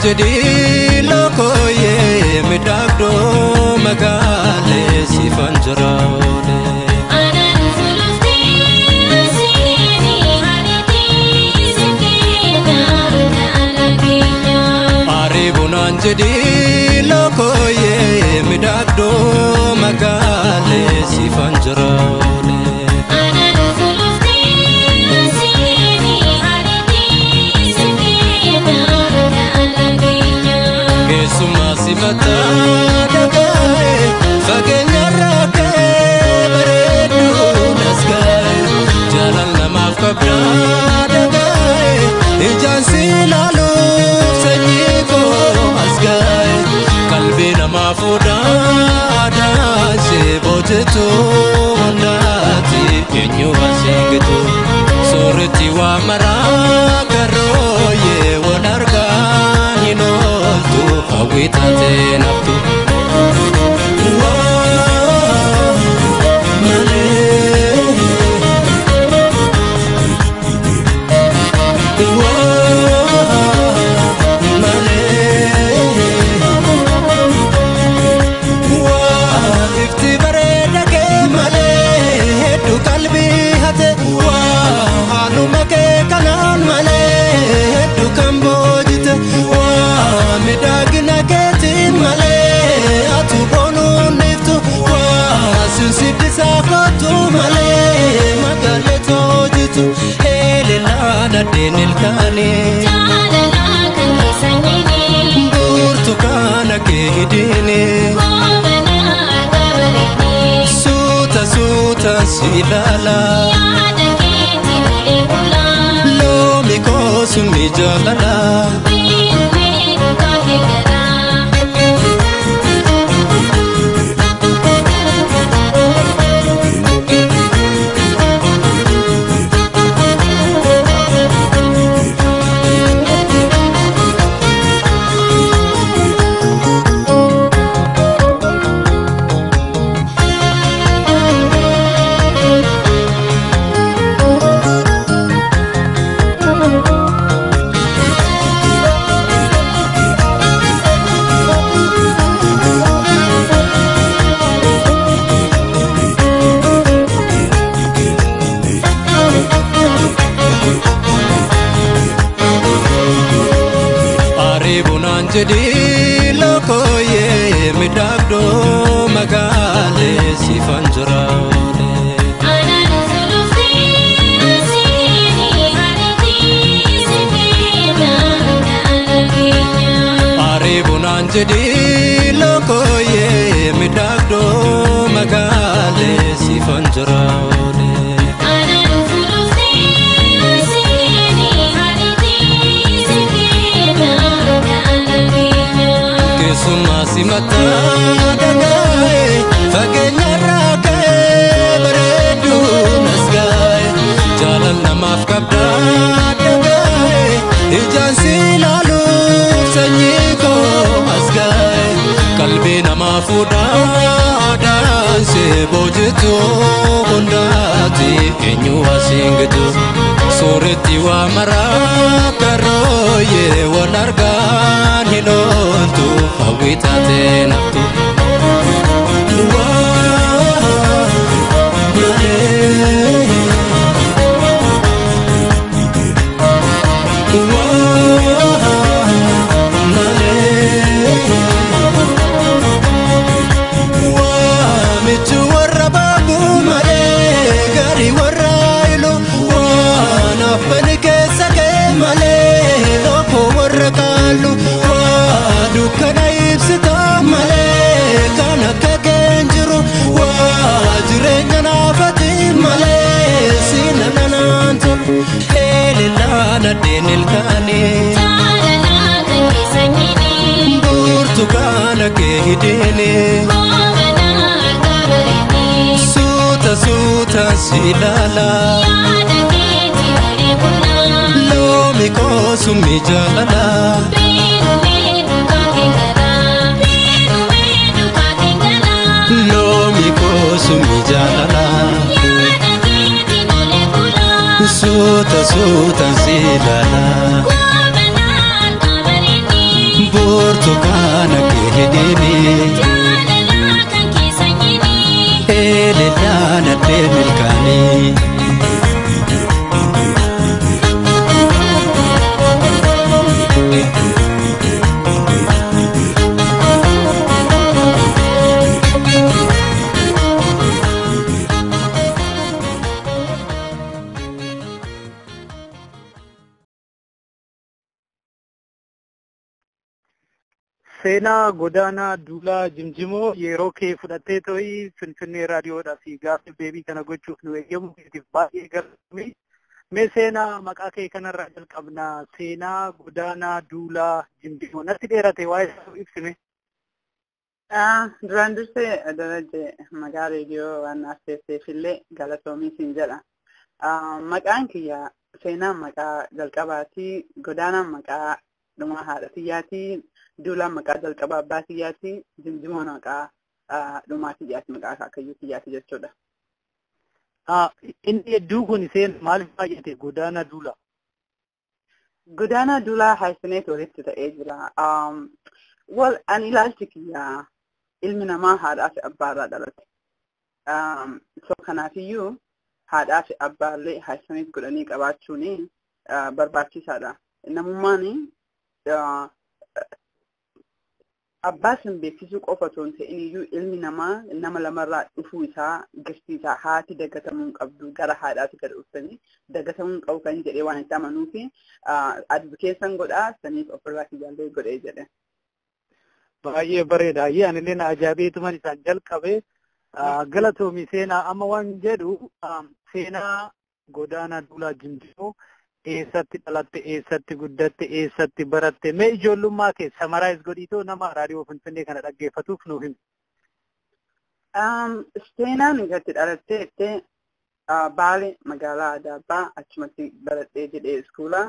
Jadi lokoye midagdo magale sifanjraole anan fulufti asini hariti sikina alagenya aribunan jadi lokoye midagdo magale sifanjraole anan fulufti asini hariti sikina Sumasi mata dagai fagenya rake beredu nasgai jalan nama kabra dagai ijan silalu senyiko asgai kalbi nama fuda ada sebotetu ndati kenyu asingitu sorti wa mara karoye wonarga hinotu awitate naftu Denil kani jalala kan kisanyini burtukana ke hidini gomana kabarini suta suta silala yada kiti mulekula lomi kosumi jalala biru biru kahegara Jadi lokoye midagdo magale sifanjraole anan fulufti asini hariti sikina alagenya aribunan jadi lokoye midagdo magale sifanjraole anan fulufti asini hariti sikina Sumasi mata dagai fagenya rake beredu nasgai jalan nama kabda dagai ijan silalu senyiko asgai kalbi nama fuda dan sebojetu bundati enyu asinggetu soreti wa mara karoye wanargan hinontu awitate naftu Denil kani jalala kan kisanyini burtukana ke hidini gomana kabarini suta suta silala yada kiti mulekula lomi kosumi jalala biru biru kahegara lomi kosumi jalala yada kiti mulekula suta suta silala gomana kabarini burtukaana kee hidhiini jaalala kan keessa nyini eeledhaan addee milkaanii. Seenaa godaanaa duulaa jimjimoo yeroo kee fudhattee to'ii Finfinnee raadiyoodhaa fi gaaffiif deebii kana gochuuf nu eeyyamu keetiif baay'ee galatoomi. Mee seenaa maqaa kee kanarraa jalqabnaa. Seenaa godaanaa duulaa jimjimoo natti dheerate waa'ee isaa ibsime. Duraan dursee Darajee maqaa reediyoo waan affeesseef illee galatoomi siin jedha. Maqaan kiyya seenaan maqaa jalqabaati. Godaanaan maqaa dhuma haadha xiyyaati. Duulaan maqaa jalqabaa abbaa xiyyaati. Jimjimoon maqaa dhumaa xiyyaati. Maqaa akaakayyuu xiyyaati jechuudha. Inni hedduu kun maaliif baay'ate godaanaa duulaa? Godaanaa duulaa haasineet walitti ta'ee jira. Ani ilaalchi kiyyaa ilmi namaa haadhaa fi abbaarraa dhalate. Kanaafiyyuu haadhaa fi abbaallee haasineet godhanii qabaachuun barbaachisaadha. Namummaan abbaa san beeksisuu qofa osoo hin ta'in iyyuu ilmi namaa nama lamarraa dhufuu isaa garsiisa. Haati dagatamuu hin qabdu gara haadhaatti gad dhuftanii dagatamuu hin qabu kan jedhee waan itti amanuu fi advokeessan godhaa saniif ofirraa kiyyaallee godhee jedhe. Baay'ee bareeda. Anillee na ajaa'ibeetuman isaan jalqabe galatoomi. Seenaa amma waan jedhu seenaa godaanaa duulaa jimjimoo eessatti dhalatte, eessatti guddatte, eessatti baratte? Mee ijoollummaa kee samaraayis godhiitoo nama raadiyoo Finfinnee kana dhaggeeffatuuf nuuf himi. Seenaan irratti dhalatte Baalee magaalaa Adaabbaa achumatti baradhee jedhee iskuula.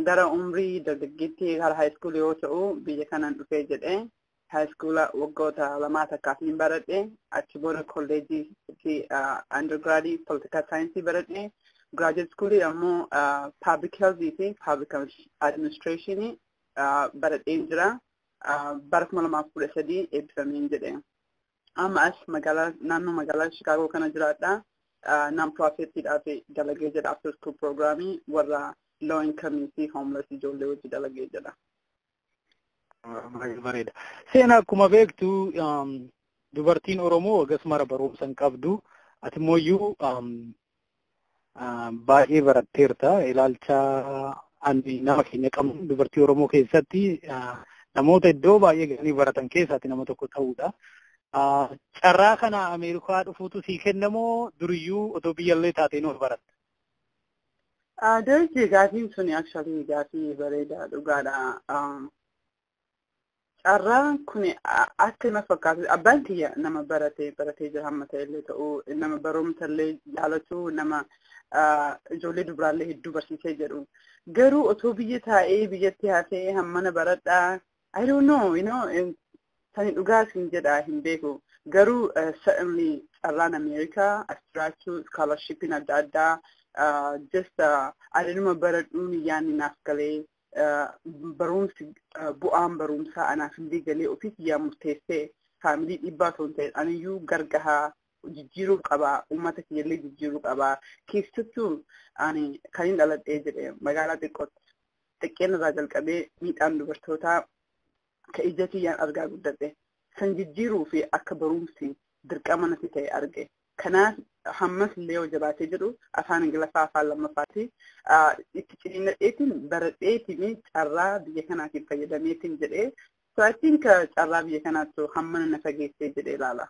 Gara umrii dargaggeettii gara haayiskuulii yoo ta'u biyya kanaan dhufee jedhee haayiskuula waggoota lamaa takkaaf ni baradhee achi booda kolleejii fi undergraadii political saayinsii baradhee. Graduate school ammoo public health fi public administration baradhee jira. Bara 2013 eebbifameen jedhe. Amma as naannoo magaalaa Chicaagoo kana jiraadha. Non-profitidhaa fi dalagee jedha after school programii warra low income fi homeless ijoollee wajji dalagee jedha. Bareeda. Seenaa akkuma beektu dubartiin Oromoo akkasuma barumsa hin qabdu. Ati immoo baay'ee baratteerta. Ilaalcha ani nama keenya qabnu dubartii Oromoo keessatti namoota iddoo baay'ee ga'anii baratan keessaati nama tokko ta'uudha. Carraa kana Ameerikaa dhufuutu sii kennamoo duriyyuu otoo biyyallee taatee nuuf baratta? Darajee gaafiin suni actually gaafii bareedaa dhugaadha. Carraan kun akka nama fakkaatu abbaan kiyya nama baratee jira hamma ta'ellee ta'uu nama barumsa illee jaalatu nama ijoollee dubraallee hedduu barsiisee jedhu. Garuu otoo biyya taa'ee biyyatti haasee hammana baradhaa I don't know, sani dhugaa siin jedha hin beeku. Garuu certainly carraan Ameerikaa as jiraachuu scholarshipiin adda addaa just adeemuma baradhuun yaanni naaf galee barumsi bu'aan barumsaa anaaf illee galee ofii kiyyaa murteessee faamilii dhibbaa osoo hin ta'in aniyyuu gargahaa jijjiiruu qabaa, uummata kiyyallee jijjiiruu qabaa. Keessattuu ani kan hin dhaladhee jedhe magaalaa xiqqootti xiqqeen irraa jalqabee miidhaan dubartootaa ka ija kiyyaan argaa guddadhe. San jijjiiruu fi akka barumsi dirqama natti ta'e arge. Kanaaf hammas illee yoo jabaatee jedhu afaan Ingiliffaa afaan lammaffaati. Itti ciniinnadheetiin baradheetiin carraa biyya kanaatiin fayyadameetiin jedhee so'aatiin ka carraa biyya kanaatti hammana na fageessee jedhee ilaala.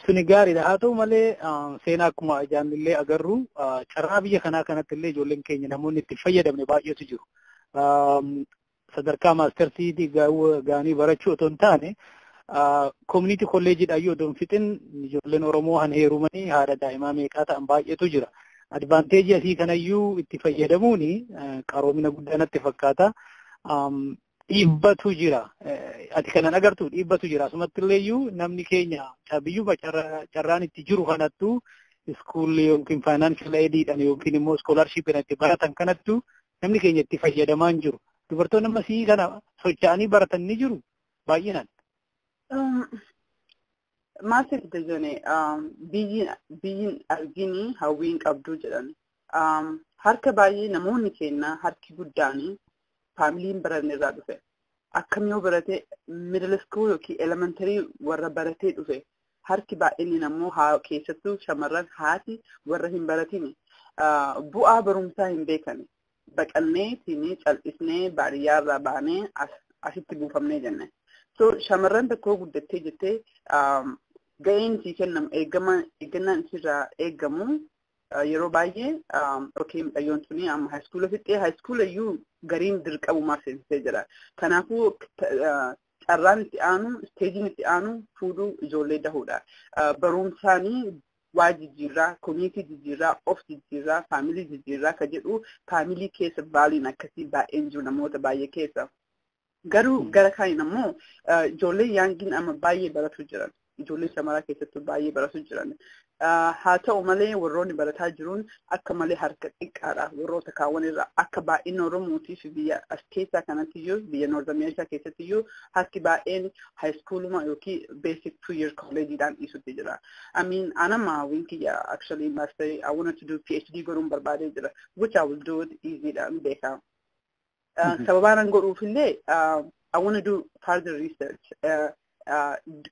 Suni gaariidha. Haa ta'u malee seenaa akkuma ijaanillee agarru carraa biyya kanaa kanatti illee ijoolleen keenya namoonni itti fayyadamne baay'eetu jiru. Sadarkaa maastersiitii gaanii barachuu otoo hin taane community collegeidha yoo don fixin ijoolleen Oromoo han heerumanii haadha daa'imaa meeqaa ta'an baay'eetu jira. Advaanteejii asii kanayyuu itti fayyadamuun qaroomina guddaa natti fakkaata. Dhiibbatu jira. Ati kanan agartu dhiibbatu jira. Asumatti illeeyyuu namni keenya biyyuma carraan itti jiru kanattu iskuulli yookiin financial aididhaan yookiin immoo scholarshipiin itti baratan kanattu namni keenya itti fayyadamaa hin jiru. Dubartoonni ammasii kana socho'anii baratan ni jiru baay'inaan. Maasiif dajane biyyin argini hawwiin qabdu jedhan. Harka baay'ee namoonni keenya harki guddaanii faamiliin baran irraa dhufe. Akkam yoo barate middle school yookiin elementary warra baratee dhufe. Harki baay'inni ammoo keessattuu shamarran haati warra hin baratini. Bu'aa barumsaa hin beekani. Baqannee tiinii cal'isnee baadiyyaa irraa baanee asitti buufamnee jenne. So shamarran tokko guddattee jettee ga'een isii kennamu eeggannaan isirraa eeggamu yeroo baay'ee yookiin dhayyoon tuni amma haayiskuula fixee haayiskuula iyyuu gariin dirqabumaaf seensisee jira. Kanaafuu carraan itti aanu isteejiin itti aanu fuudhuu ijoollee dahuudha. Barumsaanii waa jijjiirraa, koominiitii jijjiirraa, of jijjiirraa, faamilii jijjiirraa ka jedhu faamilii keessa baaliin akkasii baay'een jiru namoota baay'ee keessa. Garuu gara kaaniin ammoo ijoollee yaangiin amma baay'ee baratu jiran. Ijoollee shamaraa keessattuu baay'ee baratu jiran. Haa ta'u malee warroonni barataa jiruun akka malee harka xiqqaadha. Warroota kaawwan irraa akka baay'ina Oromootiif biyya as keessaa kanatti iyyuu biyya Noord Ameerikaa keessatti iyyuu harki baay'een haayiskuuluma yookiin basic 2-year collegeidhaan dhiisutti jira. Anama winkiyya actually master I wanted to do PhD godhuun barbaadee jira. Which I will do it easyidhaan beekaa. Sababaan godhuufillee I want to do further research.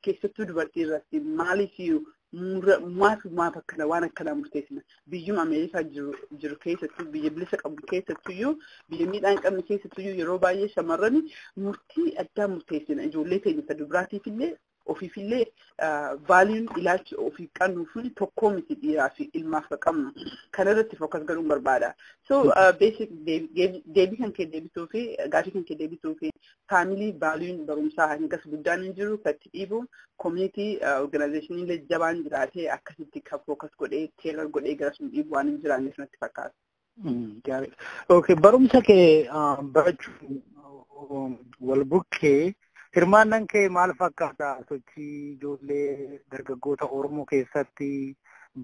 Keessattuu dubartii irratti maaliif maaf akkana waan akkanaa murteessina biyyuma Ameerikaa jiru keessattuu biyya bilisa qabdu keessattuyyuu biyya miidhaan qabne keessattuyyuu yeroo baay'ee shamarran murtii addaa murteessina ijoollee keenya dubaraatiifillee ofiifillee vaaliyuun ilaalchi ofii qabnuufi tokkoo miti dhiiraa fi ilmaaf qabnu kana irratti fookas godhuun barbaada. So basic deebii kan kee deebisuu fi gaafii kan kee deebisuu fi faamilii vaaliyuun barumsaa hangas guddaan hin jiru katti dhiibu community organizationillee jabaan jiraatee akkasitti kan fookas godhee teelar godhee gara sun dhiibu waan hin jiraanneef natti fakkaata. Okay, barumsa kee barachuu wal bukkee hirmaannaan kee maal fakkaata sochii ijoollee dargaggoota Oromoo keessatti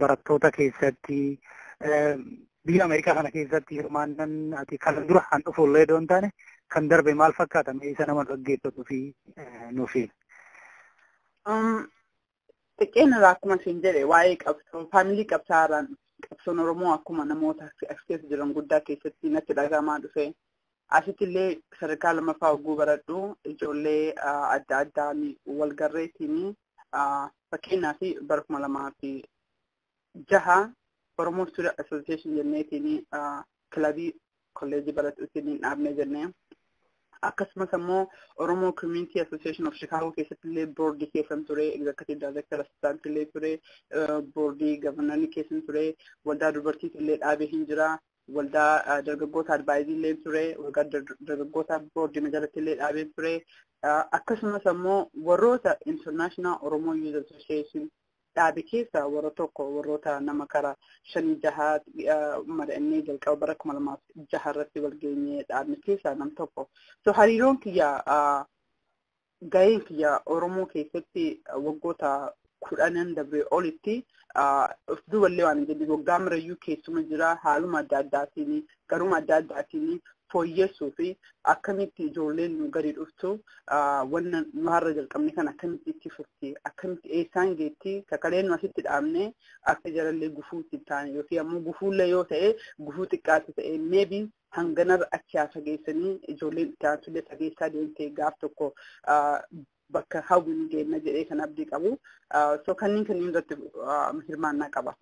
barattoota keessatti biyya Ameerikaa kana keessatti hirmaannaan ati kan dura han dhufullee doon taane kan darbe maal fakkaata mee isa nama dhaggeeffatu fi nuufi. Xiqqeen irraa akkuma isin jedhe waa'ee qabsoo faamilii qabsaaraan qabsoon Oromoo akkuma namoota as keessa jiran guddaa keessatti natti dhagahamaa dhufe. Asittillee sadarkaa lammaffaa hogguu baradhu ijoollee adda addaan walgarreetiin fakkeenyaaf bara 2006 Oromoo Student Association jenneetiin kilabii kolleejii baradhuutiin dhaabnee jennee akkasumas ammoo Oromoo Community Association of Chicago keessattillee boordii keessan ture executive director assistant illee ture boordii governor keessan ture waldaa dubartiitillee dhaabee hin jira. Waldaa dargaggoota advaayizii illee ture, waldaa dargaggoota boordii magaalatti illee dhaabee ture. Akkasumas ammoo warroota International Oromoo Youth Association dhaabe keessa warra tokko warroota nama kara 5-6 mada'annee jalqaba bara 2006 irratti wal geenyee dhaabne keessaa nam tokko. So hariiroon kiyya gaheen kiyya Oromoo keessatti waggoota 10 dabree olitti duballee waan jedhu waggaa mirayyuu keessuma jira haaluma adda addaatiin garuma adda addaatiin fooyyessuu fi akkamitti ijoolleen nu gadi dhuftu wannan nu har'a jalqabne kan akkamitti itti fufti akkamitti eessaan geetti kakaleen nu asitti dhaabne akka jarallee gufuutti taane yookiin ammoo gufuullee yoo ta'e gufuu xiqqaatu ta'e maybe hanganar achi fageessanii ijoolleen itti aansullee fageessaa deemtee gaaf tokko bakka hawwin geenna jedhee kan abdii qabu. So kanneen irratti hirmaannaa qaba.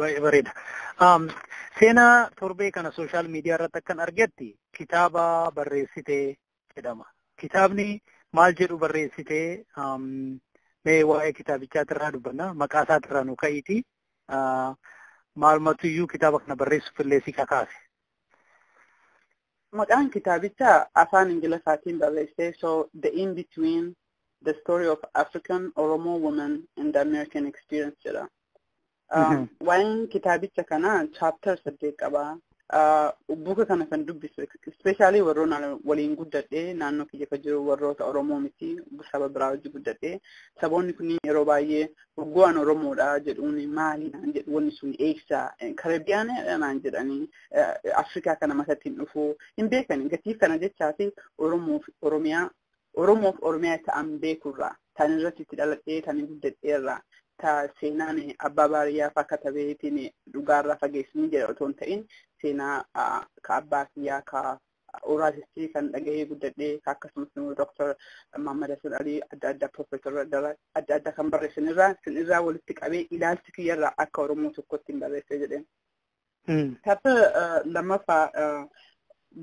Baay'ee bareeda. Seenaa torbee kana sooshaal miidiyaa irratti akkan argetti kitaaba barreessitee jedhama. Kitaabni maal jedhu barreessitee mee waa'ee kitaabichaa irraa dubbanna maqaa isaa irraa nu ka'iiti. Maalumatuyyuu kitaaba kana barreessuuf illee si kakaase. Maqaan kitaabicha afaan Ingiliffaatiin barreessee so the in between the story of African Oromo women and the American experience jedha. Waa'een kitaabicha kana chapter 8 qaba. buka kana kan dubbisu especially warroon waliin guddadhee naannoo kiyya kan jiru warroota Oromoo miti saba biraa wajji guddadhee saboonni kun yeroo baay'ee hoggoon Oromoodha jedhuun maali naan jedhu wanni sun eegsa Caribbean naan jedhanii Afrikaa kana matattiin dhufu hin beekani gatiif kana jechaati Oromoof Oromiyaa ta'an beekurraa tan irratti itti dhaladhee tan guddadheerraa ta seenaan abbaa baariyaa fakka tabeetiin dhugaarraa fageessanii jedha otoo hin ta'in seenaa ka abbaa kiyyaa ka uraasistii kan dhagahee guddadhee akkasumas immoo Dr. Muhammad Hassan Ali adda addaa Profeesar adda addaa kan barreessanirraa sinirraa walitti qabee ilaalchi kiyyarraa akka Oromoo tokkotti hin barreessee jedheen. Tapha lammaffaa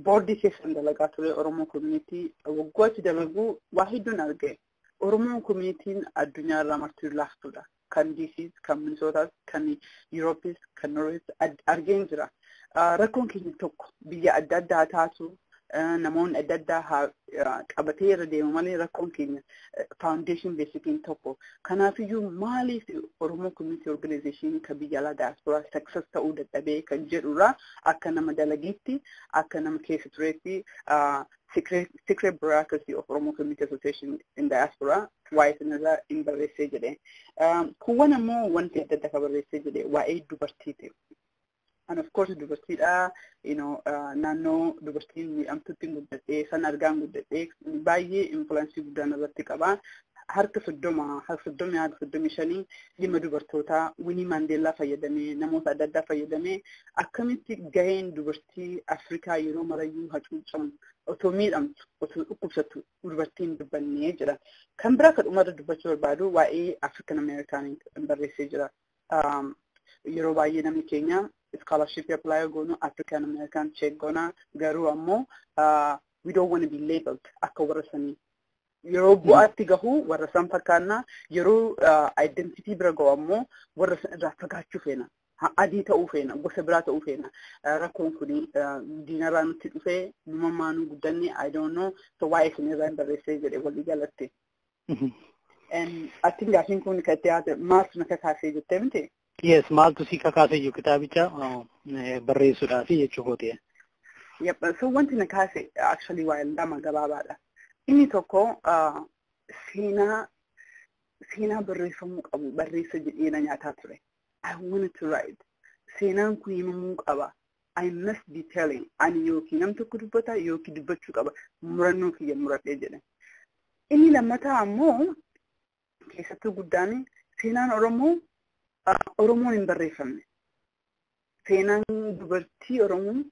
boordii keessan dalagaa ture Oromoo community waggooti dalaguu waa hedduun arge. Oromoo communityin addunyaarraa martuu laaftudha. Kan DCs, kan Minnesotas, kan Europes, kan Norwees argeen jira. Rakkoon keenya tokko biyya adda addaa taatu namoonni adda addaa qabatee irra deemu malee rakkoon keenya foundation basic tokko. Kanaafiyyuu maaliif Oromoo community organization kan biyya alaa diaspora success ta'uu dadhabee kan jedhurraa akka nama dalagiitti akka nama keessa tureetti secret bureaucracy of Oromo Community Association in diaspora waa'ee sanarraa hin barreessee jedhe. Kuwwan ammoo wanti adda addaa kan barreessee jedhe waa'ee dubartiiti. And of course dubartiidha, naannoo dubartiin miidhamtutti guddadhee san argaan guddadhee baay'ee influence guddaan irratti qaba. Harka 35 dhimma dubartootaa Winnie Mandela fayyadamee namoota adda addaa fayyadamee akkamitti gaheen dubartii Afrikaa yeroo marayyuu hacuucamu otoo miidhamtu otoo dhukkubsattu dubartiin dubbannee jira. Kan biraa kan dhumarra dubbachuu barbaadu waa'ee African American barreessee jira. Yeroo baay'ee namni keenya scholarship apply goonu African American check goona garuu ammoo we don't want to be labeled akka warra sanii. Yeroo bu'aatti gahu warra san fakkaannaa yeroo identity bira gahu ammoo warra san irraa fagaachuu feena. Adii ta'uu feena, gosa biraa ta'uu feena. Rakkoon kuni diinarraa nutti dhufee numammaanuu guddanne I don't know so waa'ee sanirraa hin barreessee jedhe walii galatti. Ati gaaffiin kun kan dhiyaate maaltu na kakaasee jettee miti? Yes, maaltu si kakaasee jiru kitaabicha barreessuudhaaf jechuu kootee. So wanti na kaase actually waa'ee lama gabaabaadha. Inni tokko seenaa barreeffamuu qabu barreessa jedhee na nyaataa ture. I wanted to write. Seenaan kun himamuu qaba. I must be telling. Ani yookiin nam tokko dubbata yookiin dubbachuu qaba. Murannoo kiyya muradhee jedhe. Inni lammataa ammoo keessattuu guddaan seenaan Oromoon hin barreeffamne. Seenaan dubartii Oromoo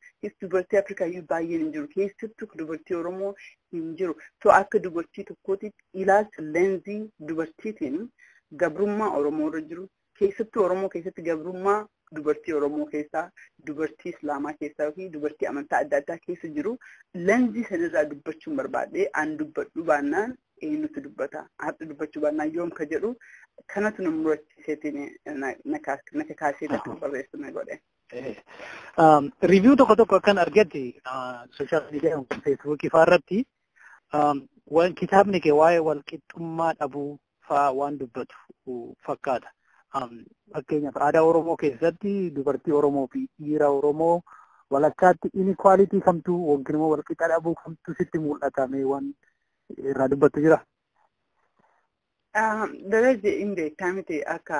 dubartii Afrikaa baay'een hin jiru. Keessattuu dubartii Oromoo hin jiru. So akka dubartii tokkootti ilaalcha leenzii dubartiitiin gabrummaa Oromoo irra jiru. Keessattuu Oromoo keessatti gabrummaa dubartii Oromoo keessaa, dubartii Islaamaa keessaa fi dubartii amantaa adda addaa keessa jiru leenzii sanirraa dubbachuun barbaadee an dubbadhu baannaan eenyutu dubbata. Har'a dubbachuu baannaan yoom ka jedhu kanatu nama murachiiseetiin na kakaasee takka barreessu na godhe. Review tokko akkan argatti social media Facebook irratti kitaabni kee waa'ee walqixxummaa dhabuu fa'aa waan dubbatu fakkaata. Fakkeenyaaf aadaa Oromoo keessatti dubartii Oromoo fi dhiira Oromoo walakkaatti inequality kamtu yookiin immoo walqixa dhabuu kamtu sitti mul'atame waan irraa dubbattu jira. Daraja hin beektaa miti akka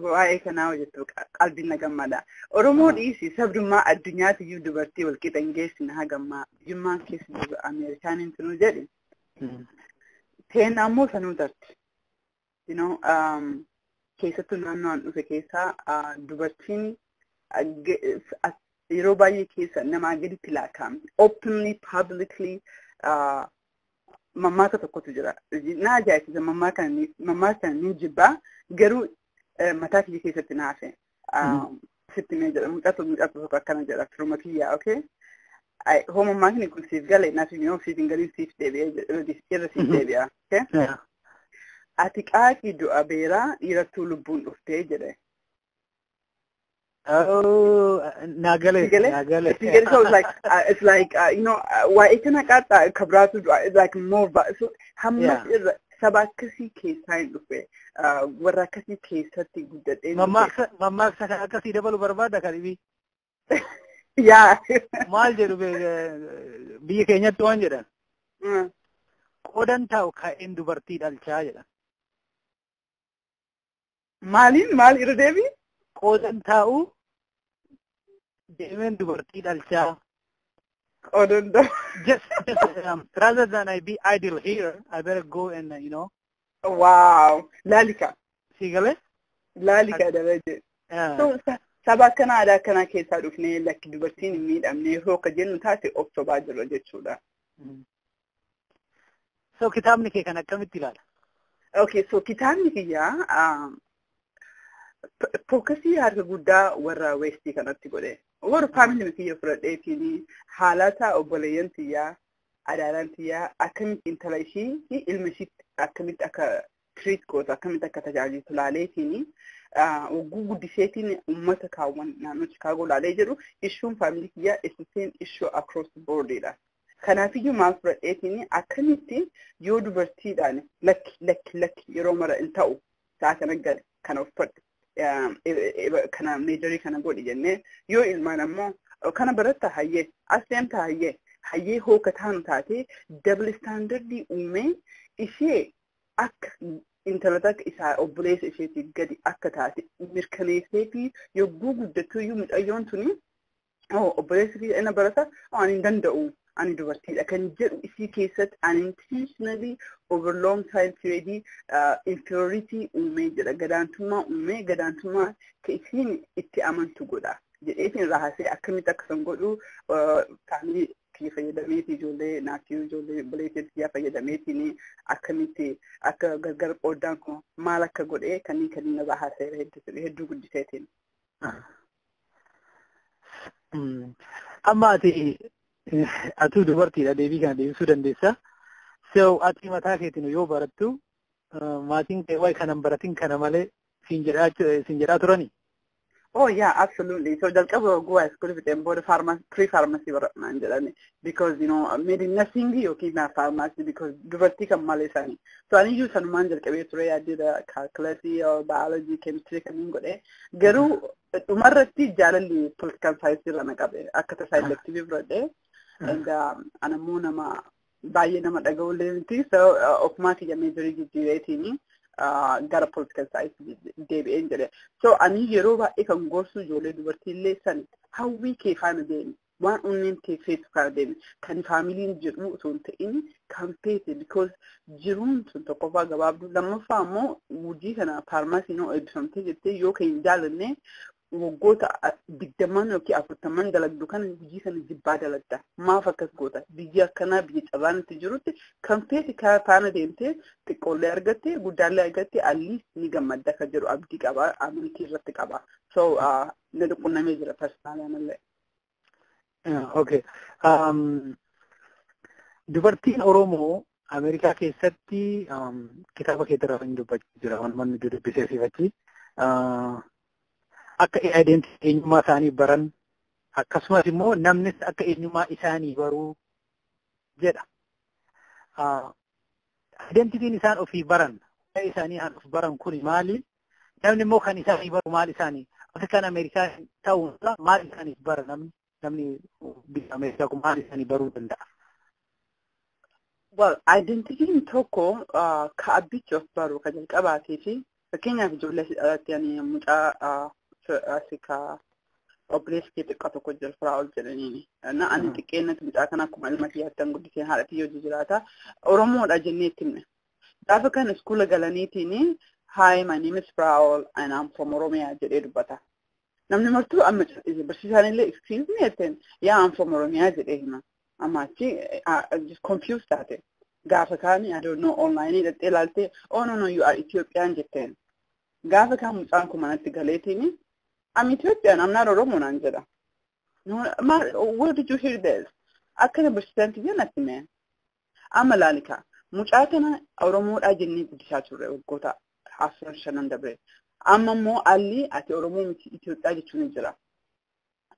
waa'ee kanaa hojjettu qalbiin na gammada. Oromoo dhiisi sabdummaa addunyaatiyyuu dubartii walqixa hin geessine hagammaa biyyummaan keessa jiru Ameerikaaniin tunuu jedhe. Teen ammoo sanuu tarti. Keessattuu naannoo an dhufe keessaa dubartiin yeroo baay'ee keessa namaa gaditti laakkaa'amti. Openly, publicly mammaaka tokkotu jira. Na ajaa'ibsiisa mammaa kana ni jibbaa garuu mataa kiyya keessatti na hafe. Sitti mee jedha mucatu tokko akkana jedha firuma kiyyaa okay. Mammaakni kun siif galee naaf yoo siif hin galiin siif deebi'ee irra siif deebi'a. Ati qaaqii du'a beeraa dhiirattuu lubbuun dhuftee jedhe. Oh, nagale. So it's like waa'ee kana qaaxxaa kabraatu du'a it's like more so hammas irra saba akkasii keessaa hin dhufe warra akkasii keessatti guddadhee. Mammaaksa kan akkasii dabalu barbaada karibii. yaa Maal jedhu biyya keenyatti waan jedhan. Qoodan taa'u ka'een dubartii dhalchaa jedhan. maal irra deebi? Qoodan taa'u deemeen dubartii dhalchaa. Qoodan taa'u. Just rather than I be idle here, I better go and Wow, laalika. Sigale? Laalika dalaje. So saba akkana aadaa akkanaa keessaa dhufnee lakki dubartiin hin miidhamne yeroo akka jennu taate of sobaa jirra jechuudha. So kitaabni kee kan akkamitti ilaala? Okay, so kitaabni kiyyaa fookasii harka guddaa warra weestii kanatti godhe. Warra faamilii kiyya fudhadheetiin haalata obboleeyyan tiyyaa, adaalaan tiyyaa akkamitti intala ishii fi ilma ishii akkamitti akka treat goota akkamitti akka tajaajilu laaleetiin wagguu guddiseetiin uummata kaawwan naannoo Chicaagoo laalee jedhu issuun faamilii kiyyaa isiseen issue across the boardidha. Kanaafiyyuu maal fudhadheetiin akkamitti yoo dubartiidhaan lakki yeroo mara hin ta'u isaa kana gale kana uffadhu kana meejarii kana godhi jennee yoo ilmaan ammoo kana baratta hayyee as deemta hayyee hooka taanu taate double standardii uumee ishee akka intalata isaa obboleessa isheetii gadi akka taate mirkaneessee fi yogguu guddattuu iyyuu mucayyoon tuni obboleessi fi ina barata ani hin danda'u ani dubartiidha kan jedhu isii keessatti unintentionally over long time period inferiority uumee jedha gadaantummaa ka isiin itti amantu godha jedheetiin raasee akkamitti akkasan godhu faamilii kiyya fayyadameeti ijoollee naafii ijoollee obboleettii kiyya fayyadameetiin akkamitti akka gargar qoodaan kun maal akka godhee kanneen na baasee hedduu guddiseetiin. Amma ati dubartiidha deebii kana deebisuu dandeessa. So ati mataa keetiin yoo barattu maatiin kee waa'ee kanan baratin kana malee siin jedhaa turani. Oh yeah, absolutely. So jalqaba go high school with board pre-pharmacy baratnaan jedhani because made in nursing yookiin pharmacy because dubartii kan malee isaanii. So ani iyyuu sanumaan jalqabee ture I did calculus or biology chemistry kanneen godhe garuu dhumarratti jaalalli political science irra na qabe akka tasaa elective fudhadhe and anammoo nama baay'ee nama dhaga'ullee miti so ofumaa kiyya meejarii jijjiireetiin gara political science deebi'een jedhe. So ani yeroo baay'ee kan gorsu ijoollee dubartiillee san hawwii kee faana deemi waan onneen teesseetu faana deemi kan faamiliin jedhu osoo hin ta'in kan feete because jiruun sun tokkoffaa gabaabduu lammaffaa ammoo hojii kana faarmaasiin eebbifamtee jettee yoo kan hin jaalanne waggoota 20 yookiin 40 dalagdu kana hojii kana jibbaa dalagda maaf akkas goota biyya akkanaa biyya carraan itti jirutti kan feeti faana deemtee xiqqoollee argatte guddaallee argatte alliis ni gammadda kan jedhu abdii qaba amantii irratti qaba so na qunnamee jira personaalaan. Okay. Dubartiin Oromoo Ameerikaa keessatti kitaaba keetirraa hin dubbachaa jira waan manni dubbisee sifachi. Akka eenyummaa isaanii baran akkasumas immoo namnis akka eenyummaa isaanii baruu jedha. Identitiin isaan ofii baran isaanii of baran kun maali? Namni immoo kan isaanii baru maal isaanii? Afrikaan Ameerikaa ta'uunsa maal isaaniif bara namni biyya Ameerikaa kun maal isaanii baruu danda'a? Well, identitiin tokko ka abbichi of baru ka jalqabaatee fi fakkeenyaaf ijoollee asirratti ani mucaa Afrikaa obboleessi kee xiqqaa tokko jira firaa ol jedhaniini. Ani xiqqeennatti mucaa kana akkuma ilma kiyyaattan guddiseen haadha kiyyoo jiraata. Oromoodha jennee itti himne. Gaafa kan iskuula galaniitiin hi my name is Fraol and I'm from Oromia jedhee dubbata. Namni martuu amma barsiisaan illee excuse me jetteen yeah I'm from Oromia jedhee hima. Amma achi just confused taate. Gaafa kaani I don't know online dhaqxee ilaaltee oh no you are Ethiopian jetteen. Gaafa kaan mucaan kun manatti galeetiin I'm Ethiopian, I'm not Oromo Nanjada. No, where did you hear this? I can't understand you. I'm a Lalika. Muchatana Oromo Ajini Dishature, Gota, Hassan Shannon the bread. I'm a more Ali at Oromo Ethiopia.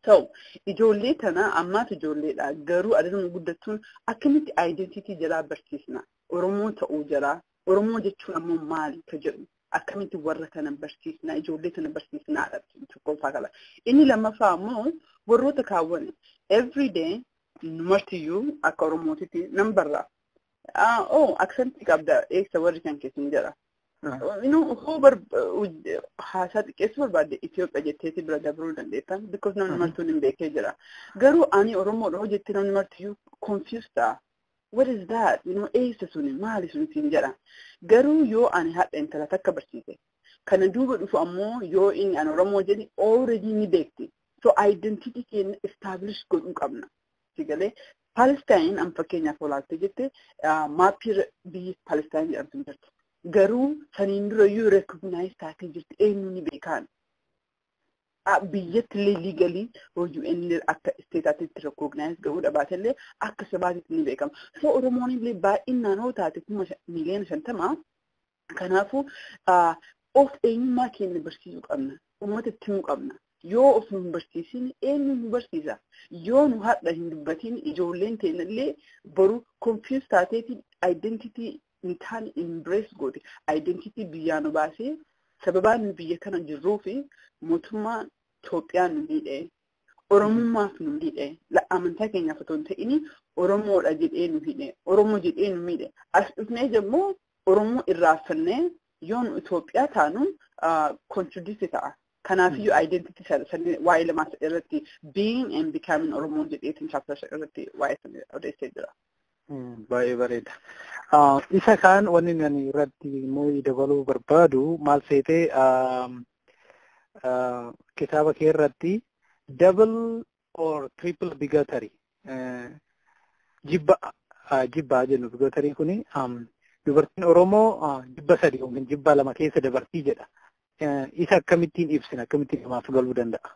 So, Ijo Latana, I'm not Ijo Lata, Garu, I don't know good the tune. I can't identity Jara Bertisna, Oromo to Ujara, Oromo de Chunamo Mali, Kajan. Akkamitti warra kana barsiisna ijoollee kana barsiisna tokko fakkaata inni lammaffaa immoo warroota kaawwan every day numartiyyuu akka Oromootitti nan barra. Aksantii qabda eegsa warri kan keessin jira. Haasaa xiqqeessuu barbaadde Itoophiyaa jetteeti bira dabruu dandeettan because namni martuu hin beekee jira. Garuu ani Oromoodha hojjettee namni martiyyuu confused ta'a. What is that? Eessa suni maali suni siin jedha. Garuu yoo ani hadha intala takka barsiise. Kana duuba dhufu ammoo yoo inni an Oromoo jedhi already ni beekti. So identity keenya establish godhuu qabna. Sigalee Palestine an fakkeenyaaf olaalte jette maappii biyyi Palestine jedhamtu jirti. Garuu saniin dura yoo recognize taatee jirti eenyu ni beekan. Biyyatti illee legally hojii inni akka isteetaatitti recognize godhuu dhabaatellee akka sabaatitti ni beekama. So Oromoon illee baay'inaan hoo taate 1,50,000. Kanaafuu of eenyummaa keenya barsiisuu qabna. Uummatatti himuu qabna. Yoo of nu barsiisin eenyu nu barsiisa. Yoo nu hadha hin dubbatiin ijoolleen teenya illee boru confused taateetiin identity intaan embrace godhe. Identity biyyaa nu baasee sababaan nu biyya kana jirruu fi mootummaa Itoophiyaan nu miidhee Oromummaaf nu miidhee amantaa keenyaaf otoo hin ta'in Oromoodha jedhee nu hidhee Oromoo jedhee nu miidhee as dhufnee jemmoo Oromoo irraafannee yoo nu Itoophiyaa taanu contradict ta'a. Kanaafiyyuu identity sanii waa'ee lamaa irratti being and becoming Oromoo jedheetiin chapter irratti waa'ee sanii odeessee jira. Baay'ee bareeda. Isa kaan wanni ani irratti immoo dabaluu barbaadu maal seetee kitaaba kee irratti double or triple bigotry jibba jennu bigotry kuni dubartiin Oromoo jibba 3 yookiin jibba 2 keessa dabartii jedha. Isa akkamittiin ibsina akkamittiin namaaf galuu danda'a?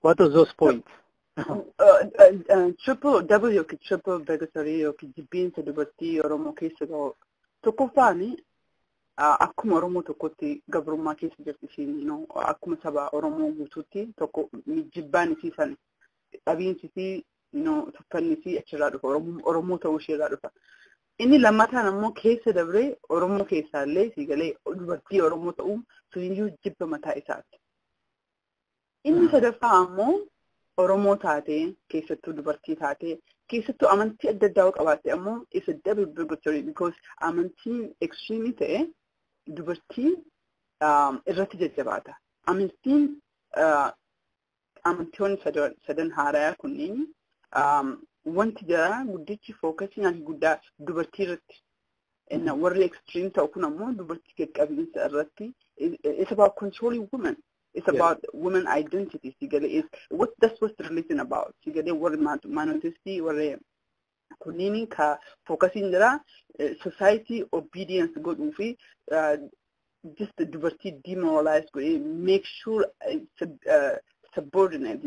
What are those points? Double yookiin triple bigotry yookiin jibbiinsa dubartii Oromoo keessa gahu tokkoffaani akkuma Oromoo tokkotti gabrummaa keessa jirti isheen akkuma saba Oromoo guutuutti tokko jibbaan isiisan dhabiinsi fi tuffanni fi achirraa dhufa Oromoo ta'uu isheerraa dhufa. Inni lammataan ammoo keessa dabree Oromoo keessaallee siigalee dubartii Oromoo ta'uu suniyyuu jibba mataa isaati. Inni sadaffaa ammoo Oromoo taatee keessattuu dubartii taatee keessattuu amantii adda addaa qabaatte ammoo is a double bigotry because amantiin extreme ta'e dubartii irratti jajjabaata. Amantiiwwan sadan haaraa kunneen wanti jira guddichi fookasiin ani guddaa dubartii irratti. Warri extreme ta'u kun ammoo dubartii qaqqabinsa irratti it's about controlling women. It's about women identity. That's what the religion about. What monotheistic, what kunini ka focusing jira society obedience good ufi just the diversity demoralized make sure subordinate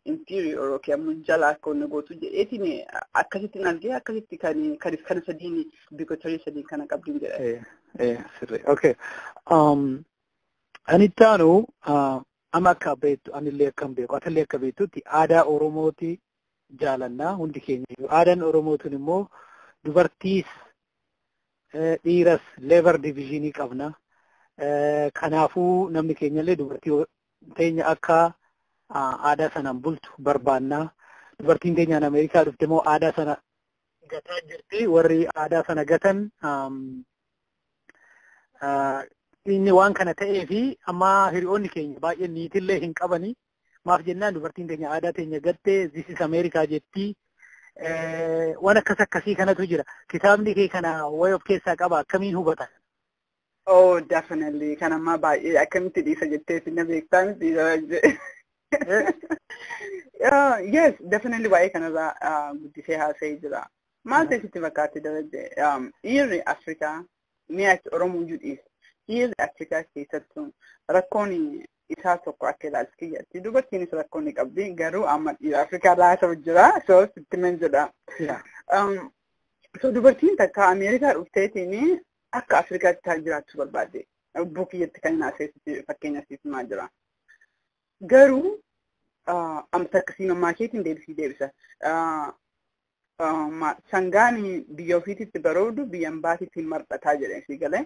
inferior okay munjala ko go to etine akasitti nalge akasitti kan sadini bigotry sadin kana qabdin jira okay Anitaanu ama akka beektu anillee akkam beeku atallee akka beektutti aadaa Oromooti jaalannaa hundi keenya aadaan Oromootiin immoo dubartiis dhiiras labor divisionii qabna kanaafuu namni keenyallee dubartii teenya akka aadaa sanaan bultu barbaanna dubartiin teenyaan Ameerikaa dhufte immoo aadaa sana gataa jirti warri aadaa sana gatan inni waan kana ta'ee fi amma hiriyoonni keenya baay'een niitillee hin qabani maaf jennaan dubartiin teenya aadaa teenya gattee this is America jetti waan akkasii kanatu jira kitaabni kee kana way of keessaa qaba akkamiin hubatan? Oh definitely kan amma baay'ee akkamitti dhiisa jettee finna beektaan yes definitely waa'ee kanarraa guddisee haasa'ee jira maal ta'etti fakkaatti daraje dhiirri Afrikaa mi'a Oromoo dhiisa. Dhiirri Afrikaa keessattuu rakkoon isaa tokko akka ilaalchi kiyyatti dubartiinis rakkoon ni qabdi garuu amma dhiira Afrikaa laata jira so sittimen jedha. So dubartiin takka Ameerikaa dhufteetiin akka Afrikaatti jiraachuu barbaadde lubbuu kiyyatti kan haasa'etti fakkeenya siifmaa jira. Garuu amma akkasiin ammaa keetiin deebisa. Sangaan biyya ofiititti baroodu biyyan baatiitiin marxataa jedhee si galee.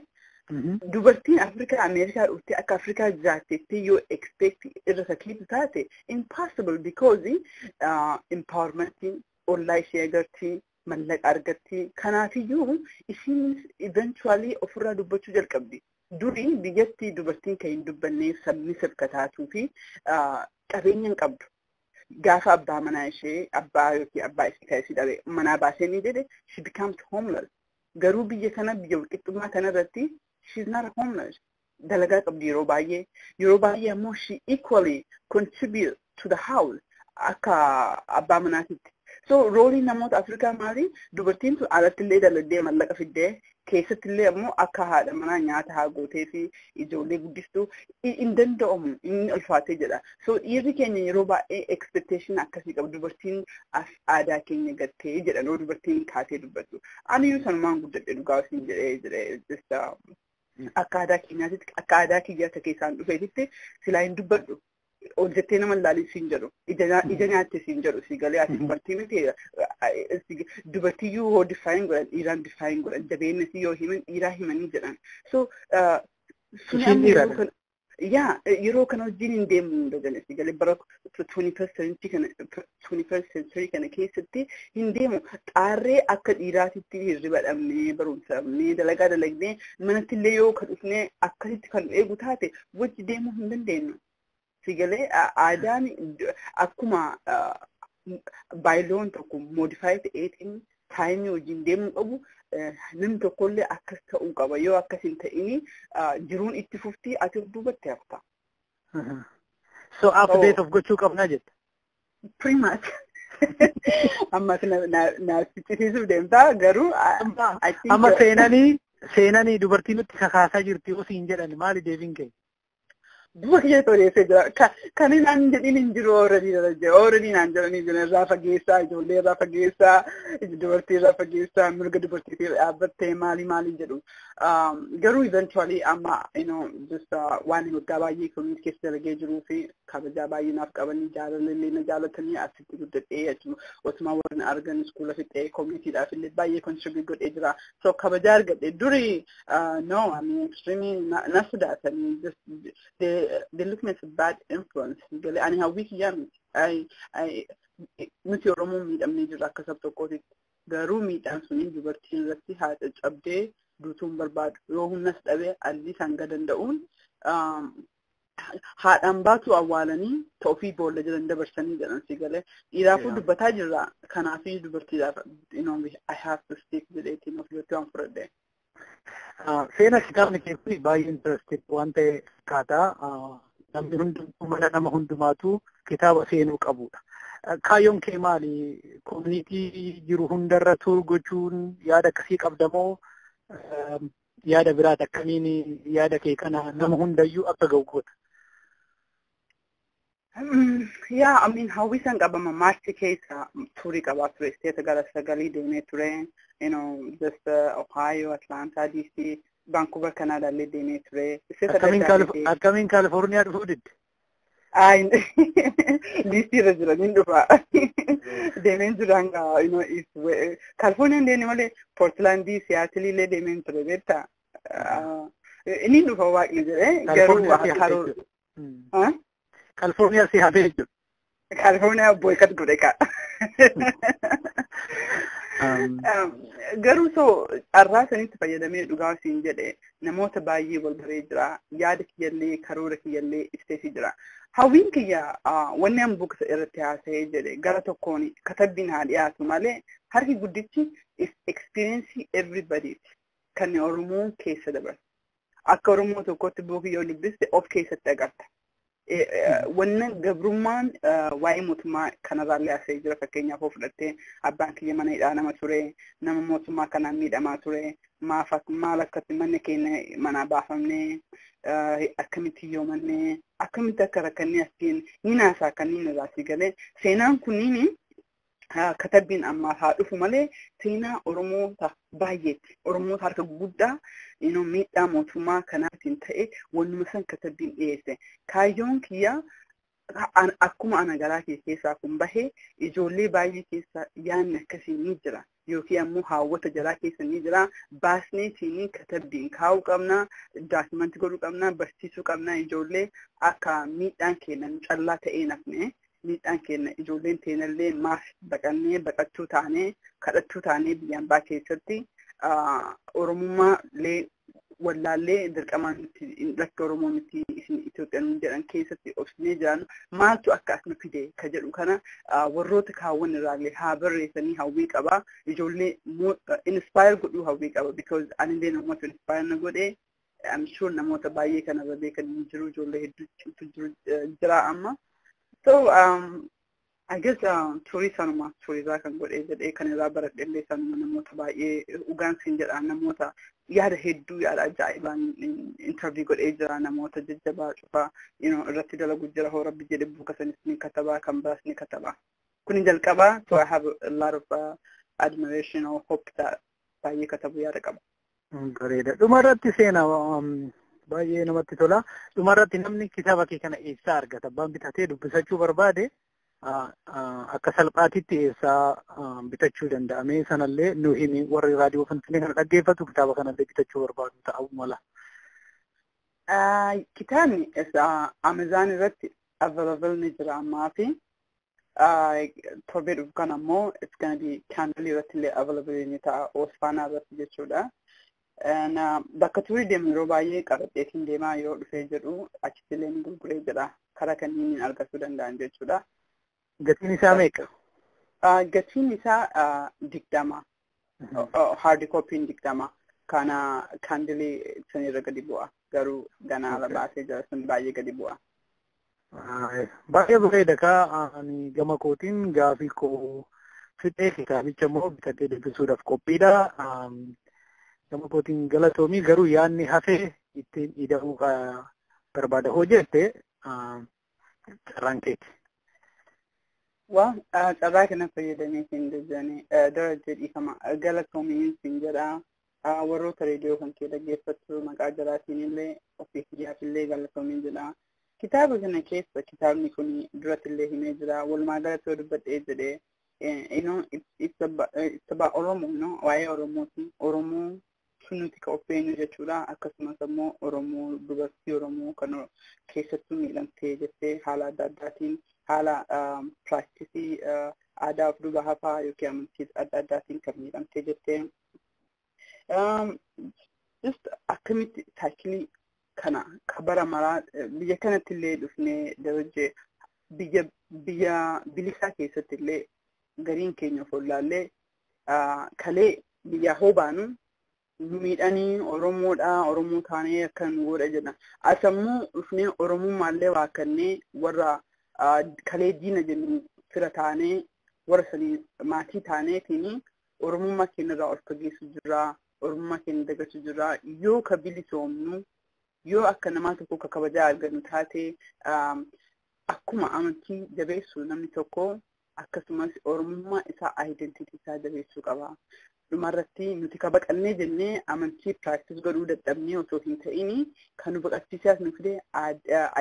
Dubartiin Afrikaa Ameerikaa dhuftee akka Afrikaa jiraattetti yoo expect irra sakiitu taate impossible because empowermentiin ollaa ishee agartii mallaqa argatti. Kanaafiyyuu ishiin eventually ofirraa dubbachuu jalqabdi. Durii biyyatti dubartiin kan hin dubbanne sabni sabkataatuu fi qabeenya hin qabdu. Gaafa abbaa manaa ishee abbaa yookiin abbaa ishee kan ishee dhabe manaa baasee ni jedhe she becomes homeless. Garuu biyya kana biyya walqixxummaa kanarratti she's not homeless. Dalagaa qabdi yeroo baay'ee ammoo she equally contribute to the house akka abbaa manaatitti. So roolii namoota Afrikaa maali? Dubartiin tun alattillee dalagdee mallaqa fiddee keessattillee ammoo akka haadha manaa nyaata haa gootee fi ijoollee guddistuu hin danda'amu inni ulfaatee jedha. So dhiirri keenya yeroo baay'ee expectation akkasii qabu dubartiin aadaa keenya gattee jedhan dubartiin kaatee dubbattu. Ani yoo sanumaan guddadhe dhugaa isin jedhee akka aadaa keenyaatti akka aadaa kiyyaata keessaan dhufeetitti silaa hin dubbadhu. Hojjettee nama ilaalii siin jedhu ija nyaatte siin jedhu si galee ati dubartii miti dubartiyyuu hoo diffaayin godhan dhiiraan diffaayin godhan jabeennasi yoo himan dhiiraa himanii jedhan. So yeroo kana wajjin hin deemu dagale si galee bara 21st century kana keessatti hin deemu xaarree akka dhiiraatitti hirriba dhabnee barumsa dhabnee dalagaa dalagnee manattillee yoo kan dhufnee akkasitti kan eegu taate wajji deemuu hin dandeenyu. Sigalee aadaan akkuma baayiloon tokko modify ta'eetiin taayimii wajjin deemuu qabu namni tokkollee akkas ta'uu qaba. Yoo akkas hin ta'ini jiruun itti fuftii ati duubatti hafta. So update of gochuu qabnaa jetta. Pretty much. Ammas na sichisiisuuf deemtaa garuu amma seenanii dubartii nutti kakaasaa jirti yoo siin jedhan maali deebiin kee? Duba kiyya toleessee jira. Kan inaan jedhin hin jiru already naan jedhanii jiran irraa fageessaa ijoollee irraa fageessaa dubartii irraa fageessaa mirga dubartiitiif dhaabbattee maali jedhu. Garuu eventually amma just waan waggaa baay'ee community keessa dalagee jiruu fi kabajaa baay'ee naaf qabanii jaalallee na jaalatanii asitti guddadhee jechuudha. Osuma warreen argan iskuula fixee communityidhaaf illee baay'ee contribute godhee jira. So kabajaa argadhe durii no I mean extremely na sodaatanii just they look at a bad influence. Ani hawwii kiyyaa miti. Nuti Oromoo miidhamnee jirra akka sab tokkootitti. Garuu miidhaan suni dubartiin irratti haadha cabdee duutuun barbaadu. Yoo humnas dhabee alli hanga danda'uun haadhaan baatu awwaalanii ta'ufii boolla jiran dabarsanii jedhan si galee. Dhiiraafuu dubbataa jirra. Kanaafii dubartiidhaaf I have to stick jedheetiin of dubartii waan fudhadhee. Seenaa kitaabni kee kun baay'ee interesting waan ta'e akkaataa namni hundumtuu mana nama hundumaatu kitaaba seenuu qabudha. Kaayyoon kee maali? Koominiitii jiru hundarra tuur gochuun yaada akkasii qabdamoo yaada biraati akkamiin yaada kee kana nama hundayyuu akka ga'u goota? Yeah, I mean, hawwisan qabama maarchi keessa tuurii qabaa ture. Isteeta gara sagalii deemee ture. Just Ohio, Atlanta, DC, Vancouver, Canada illee deemee ture. Akkamiin Kaalifoorniyaa dhufuu didde? DC irra jiraniin dhufa. Deemeen jiraan Kaalifoorniyaan deemne malee Portlandii, Seattle illee deemeen ture beektaa. Inni dhufa waaqni jedhee garuu haroo. California si hafe jechuudha. California boycott godhe ka. Garuu carraa sanitti fayyadamee dhugaa siin jedhe namoota baay'ee wal baree jira. Yaada kiyyallee karoora kiyyallee ibseefi jira. Hawwiin kiyya wanni an buksa irratti haasa'ee jedhe gara tokkoon katabbiin haa dhiyaatu malee harki guddichi experience everybody kan Oromoo keessa dabarsa. Akka Oromoo tokkotti buukii yoo dubbiste of keessatti agarta. Wannan gabrummaan waa'ee mootummaa kanarraallee asee jira fakkeenyaaf of fudhattee abbaan kiyya mana hidhaa nama ture nama mootummaa kanaan miidhamaa ture maal akkatti manni keenya manaa baafamnee akkamitti yoomannee akkamitti akka rakkannee asiin ni naasaa kanneen irraa si galee seenaan kunniin katabbiin ammaa haa dhufu malee seenaa Oromoota baay'eetti Oromoota harka guddaa miidhaa mootummaa kanaatiin ta'e wannuma san katabbiin dhiyeesse. Kaayyoon kiyya akkuma ana garaa keessaa kun bahee ijoollee baay'ee keessa yaadni akkasii ni jira. yookiin ammoo hawwata jalaa keessanii jira baasnee tiinii katabbiin kaa'uu qabna daakimantii godhuu qabna barsiisuu qabna ijoollee akka miidhaan keenya callaa ta'ee nafne miidhaan keenya ijoolleen teenallee maaf baqannee baqachuu taanee kadhachuu taanee biyyaan baa keessatti oromummaa lee wallaallee dirqamaan lakki Oromoo miti isin Itoophiyaan jedhan keessatti obsinee jiran maaltu akka asma fide ka jedhu kana warroota kaawwan irraallee haa barreessanii hawwii qaba ijoollee inspire godhuu hawwii qaba because anillee namoota inspire na godhe I'm sure namoota baay'ee kana beekan jiru ijoollee hedduutu jira amma so I guess turii sanuma turiirraa kan godhee jedhee kan irraa baradhellee sanuma namoota baay'ee ugaansiin jedha namoota yaada hedduu yaada ajaa'ibaan interview godhee jira namoota jajjabaa cufaa irratti dalagu jira hoo rabbi jedhe buuka sanis ni katabaa kan biraas ni katabaa kuni jalqabaa so I have a lot of admiration or hope that baay'ee katabu yaada qaba. Bareeda. Dhumarratti seenaa baay'ee namatti tola. Dhumarratti namni kitaaba kee kana eessaa argata? Abbaan bitatee dubbisachuu barbaade akka salphaatitti eessaa bitachuu danda'ame sanallee nu himi warri raadiyoo Finfinnee kana dhaggeeffatu kitaaba kanallee bitachuu barbaadu ta'uu mala. Kitaabni Amazon irratti available ni jira ammaa fi torbee dhufu kan ammoo it's gonna be Kindle irratti illee available ni ta'a Osfaanaa irratti jechuudha. Bakka turii deemu yeroo baay'ee qabatteetiin deemaa yoo dhufee jedhu achitti illee ni gurguree jedha karaa kanneen argachuu danda'an jechuudha. Gatiin isaa meeqa? Gatiin isaa 20. Hard copy 20. Kana Kindle sanirra gadi bu'a. Garuu ganaa ala baasee jira sun baay'ee gadi bu'a. Baay'ee bareeda kaa ani gama kootiin gaafii koo fixee kitaabicha immoo bitatee dubbisuudhaaf qophiidha. Gama kootiin galatoomii garuu yaadni hafee ittiin ida'uu barbaada hoo jette carraan keeti. Carraa kana fayyadamee siin dajjanii darajee dhiifama galatoomii siin jedha warroota reediyoo kan kee dhaggeeffattu maqaa jalaatiin illee ofii kiyyaaf illee galatoomii jedha. Kitaaba kana keessa kitaabni kun duratti illee himee jira walumaa galatoo dubbadhee jedhee it's about Oromoo waa'ee Oromooti Oromoo nuti ka ofeenyu jechuudha akkasumas ammoo Oromoo dubartii Oromoo kan keessattuu miidhamtee jettee haala adda addaatiin haala practice aadaa of duuba hafaa yookiin amantii adda addaatiin kan miidhamtee jettee just akkamitti saayikilii kana kabara maraa biyya kanatti illee dhufnee darajee biyya bilisaa keessatti illee gariin keenya follaallee kalee biyya hoobaanu miidhanii Oromoodha Oromoo taanee akkan godha jedha asammoo dhufnee Oromummaallee waakannee warra kalee diina jennu fira taanee warra sanii maatii taaneetiin Oromummaa keenyarraa ol fageessu jira Oromummaa keenya dagachuu jira yoo ka bilisoomnu yoo akka namaa tokko ka kabajaa argannu taate akkuma amantii jabeessu namni tokko akkasumas Oromummaa isaa identity isaa jabeessuu qaba. Dhumarratti nuti ka baqannee jennee amantii practice godhuu dadhabnee osoo hin ta'in kan nu baqachiisaas nu fide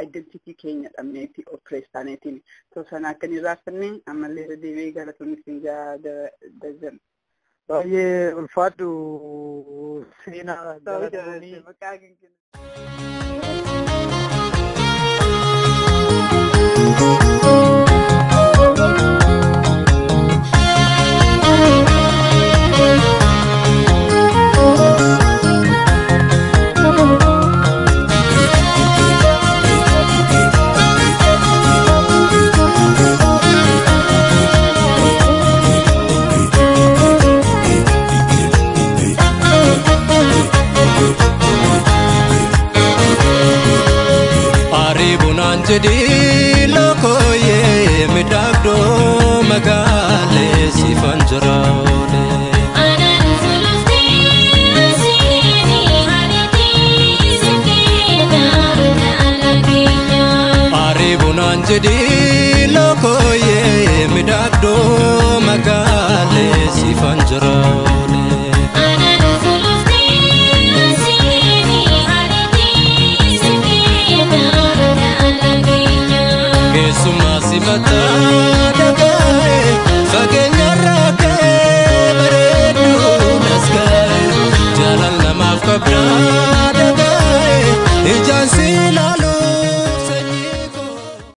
identity keenya dhabneetti oppress taaneetiin. Sana akkan irraafannee ammallee irra deebi'ee galatoonni siin dajjan. Baay'ee ulfaadhu seenaa galatoonni. Jadi lokoye midagdo magale sifanjrole Anan sulufti asini hariti sikina alagenya Aribunan jadi lokoye midagdo magale sifanjrole Anan sulufti asini hariti sikina alagenya silalu